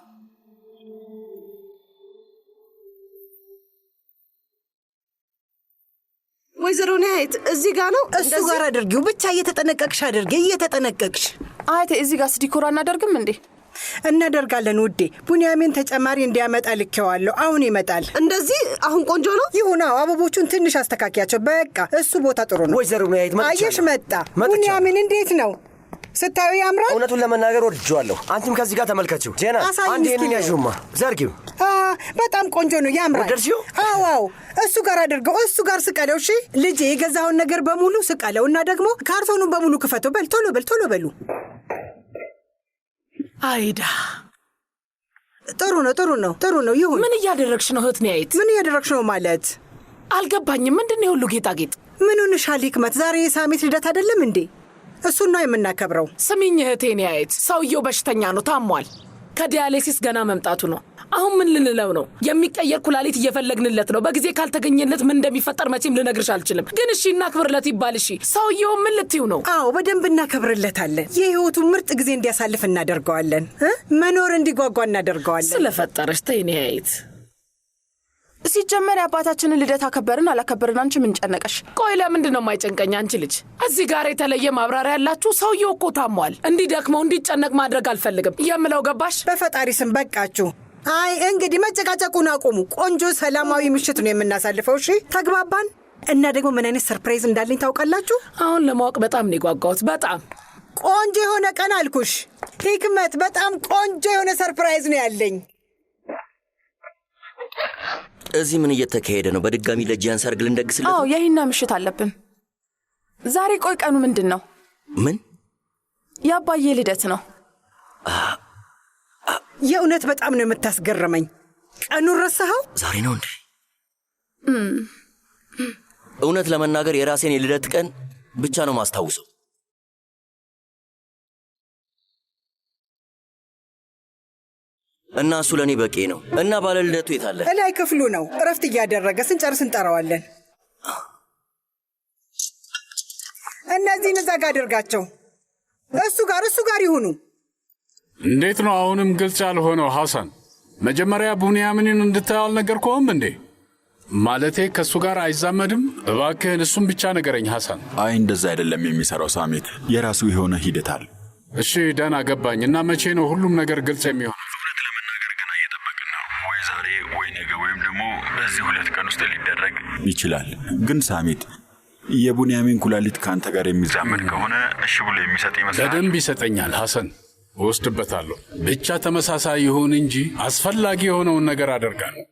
ወይዘሮ ነሐይት እዚህ ጋር ነው። እሱ ጋር አድርጊው ብቻ። እየተጠነቀቅሽ አድርጊ፣ እየተጠነቀቅሽ። አይ እዚህ ጋር ዲኮር አናደርግም እንዴ? እናደርጋለን ውዴ። ቡንያሚን ተጨማሪ እንዲያመጣ ልኬዋለሁ። አሁን ይመጣል። እንደዚህ አሁን ቆንጆ ነው። ይሁን። አበቦቹን ትንሽ አስተካኪያቸው። በቃ እሱ ቦታ ጥሩ ነው። ወይዘሮ ነሐይት አየሽ፣ መጣ። ቡንያሚን እንዴት ነው? ስታዩ ያምራል። እውነቱን ለመናገር ወድጄዋለሁ። አንቺም ከዚህ ጋር ተመልከችው። ዜና አንድ ይህንን ያዥውማ፣ ዘርጊው። በጣም ቆንጆ ነው፣ ያምራል። ወደድሽው? አዎ እሱ ጋር አድርገው፣ እሱ ጋር ስቀለው። እሺ ልጄ፣ የገዛውን ነገር በሙሉ ስቀለው እና ደግሞ ካርቶኑን በሙሉ ክፈተው። በል ቶሎ በል ቶሎ በሉ። አይዳ ጥሩ ነው ጥሩ ነው ጥሩ ነው። ይሁን። ምን እያደረግሽ ነው እህት ነሐይት? ምን እያደረግሽ ነው ማለት አልገባኝም። ምንድን ነው የሁሉ ጌጣጌጥ? ምን ሆነሻል ሂክመት? ዛሬ የሳሜት ልደት አይደለም እንዴ? እሱን ነው የምናከብረው። ስሚኝ እህቴ ነሐይት፣ ሰውየው በሽተኛ ነው፣ ታሟል። ከዲያሌሲስ ገና መምጣቱ ነው። አሁን ምን ልንለው ነው? የሚቀየር ኩላሊት እየፈለግንለት ነው። በጊዜ ካልተገኘለት ምን እንደሚፈጠር መቼም ልነግርሽ አልችልም። ግን እሺ እናክብርለት ይባል። እሺ ሰውየው ምን ልትዩ ነው? አዎ በደንብ እናከብርለታለን። የህይወቱን ምርጥ ጊዜ እንዲያሳልፍ እናደርገዋለን። መኖር እንዲጓጓ እናደርገዋለን። ስለፈጠረሽ ተይ ነሐይት። ሲጀመር የአባታችንን ልደት አከበርን አላከበርን አንቺ ምን ጨነቀሽ? ቆይ ለምንድን ነው የማይጨንቀኝ? አንቺ ልጅ እዚህ ጋር የተለየ ማብራሪያ ያላችሁ። ሰውየው እኮ ታሟል። እንዲደክመው እንዲጨነቅ ማድረግ አልፈልግም የምለው ገባሽ? በፈጣሪ ስም በቃችሁ። አይ እንግዲህ መጨቃጨቁን አቁሙ። ቆንጆ ሰላማዊ ምሽት ነው የምናሳልፈው። እሺ ተግባባን? እና ደግሞ ምን አይነት ሰርፕራይዝ እንዳለኝ ታውቃላችሁ? አሁን ለማወቅ በጣም ነው የጓጓሁት። በጣም ቆንጆ የሆነ ቀን አልኩሽ ሂክመት። በጣም ቆንጆ የሆነ ሰርፕራይዝ ነው ያለኝ። እዚህ ምን እየተካሄደ ነው? በድጋሚ ለጂያን ሰርግ ልንደግስለት? አዎ የሂና ምሽት አለብን ዛሬ። ቆይ ቀኑ ምንድን ነው? ምን? የአባዬ ልደት ነው። የእውነት በጣም ነው የምታስገርመኝ። ቀኑን ረሳኸው? ዛሬ ነው እንዴ? እውነት ለመናገር የራሴን የልደት ቀን ብቻ ነው ማስታውሰው። እና እሱ ለእኔ በቂ ነው። እና ባለ ልደቱ የት አለ? እላይ ክፍሉ ነው እረፍት እያደረገ። ስንጨርስ እንጠራዋለን። እነዚህን እዛ ጋር አድርጋቸው። እሱ ጋር ይሁኑ። እንዴት ነው አሁንም ግልጽ ያልሆነው? ሐሰን መጀመሪያ ቡንያሚንን እንድታየው አልነገርኩህም እንዴ? ማለቴ ከእሱ ጋር አይዛመድም? እባክህን እሱም ብቻ ነገረኝ ሐሰን። አይ እንደዛ አይደለም የሚሰራው ሳሜት፣ የራሱ የሆነ ሂደት አለ። እሺ ደህና ገባኝ። እና መቼ ነው ሁሉም ነገር ግልጽ የሚሆነው? እውነት ለመናገር ገና እየጠበቅን ነው። ወይ ዛሬ ወይ ነገ ወይም ደግሞ በዚህ 2 ቀን ውስጥ ሊደረግ ይችላል። ግን ሳሜት የቡንያሚን ኩላሊት ከአንተ ጋር የሚዛመድ ከሆነ እሺ ብሎ የሚሰጥ ይመስላል። በደንብ ይሰጠኛል ሐሰን፣ እወስድበታለሁ። ብቻ ተመሳሳይ ይሁን እንጂ አስፈላጊ የሆነውን ነገር አደርጋለሁ።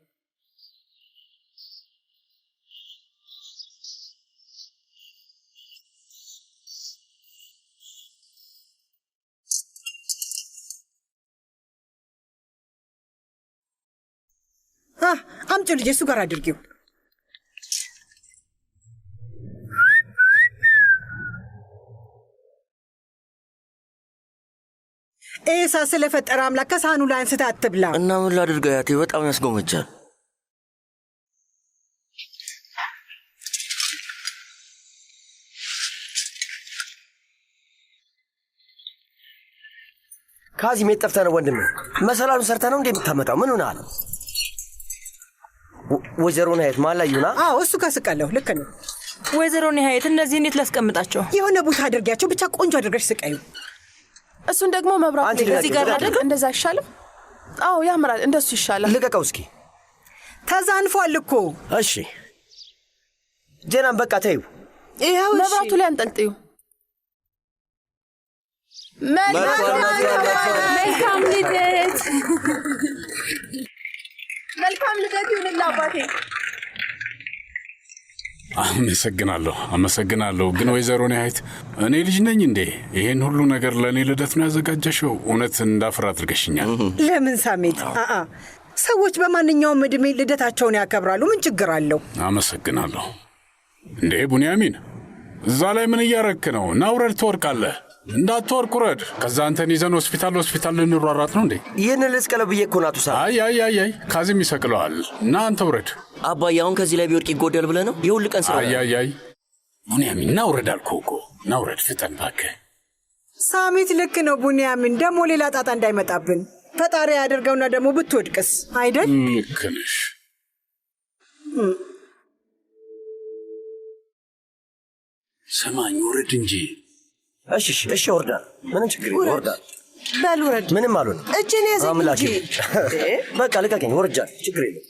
አምጪ ልጄ፣ እሱ ጋር አድርጊው። ኤሳ ስለፈጠረ አምላክ ከሳህኑ ላይ አንስታ አትብላ። እና ምን ላድርግ አያቴ? በጣም ያስጎመጃል። ካዚም የት ጠፍተህ ነው ወንድሜ? መሰላሉን ሰርተህ ነው እንዴ የምታመጣው? ምን ሆነሃል? ወይዘሮ ነሐየት ማላዩና? አዎ እሱ ከስቀለሁ። ልክ ነው ወይዘሮ ነሐየት። እነዚህ እንዴት ላስቀምጣቸው? የሆነ ቦታ አድርጊያቸው፣ ብቻ ቆንጆ አድርገሽ ስቀዩ። እሱን ደግሞ መብራት እዚህ ጋር አድርግ። እንደዛ አይሻልም? አዎ ያምራል። እንደሱ ይሻላል። ልቀቀው እስኪ። ተዛንፏል እኮ። እሺ ጀናን በቃ ተይው። ይኸው መብራቱ ላይ አንጠልጥዩ። መልካም ልደት። መልካም ልደት ይሁንልህ አባቴ። አመሰግናለሁ። ግን ወይዘሮ ነሐየት እኔ ልጅ ነኝ እንዴ? ይሄን ሁሉ ነገር ለእኔ ልደት ነው ያዘጋጀሽው? እውነት እንዳፍር አድርገሽኛል። ለምን ሳሜት? ሰዎች በማንኛውም ዕድሜ ልደታቸውን ያከብራሉ። ምን ችግር አለው? አመሰግናለሁ። እንዴ ቡንያሚን፣ እዛ ላይ ምን እያረክ ነው? ና ውረድ፣ ትወርቃለህ። እንዳትወርቅ ውረድ። ከዛ አንተን ይዘን ሆስፒታል ልንሯሯጥ ነው እንዴ? ይህን ልስቀለው ብዬ እኮ ናቱ። አይ ካዚም ይሰቅለዋል። እና አንተ ውረድ። አባዬ አሁን ከዚህ ላይ ቢወርቅ ይጎዳል ብለህ ነው? የሁል ቀን ስራ። አይ ቡንያሚን፣ ና ውረድ አልኩህ እኮ። ና ውረድ፣ ፍጠን እባክህ። ሳሜት ልክ ነው ቡንያሚን። ደግሞ ሌላ ጣጣ እንዳይመጣብን ፈጣሪ ያደርገውና ደግሞ ብትወድቅስ አይደል? ልክ ነሽ። ሰማኝ፣ ውረድ እንጂ። እሺ ወርዳል። ምንም ችግር የለም ወርዳል። በል ውረድ። ምንም አልሆንም። እጄን ያዘኝ እንጂ። በቃ ልቀቀኝ፣ ወርጃል። ችግር የለም።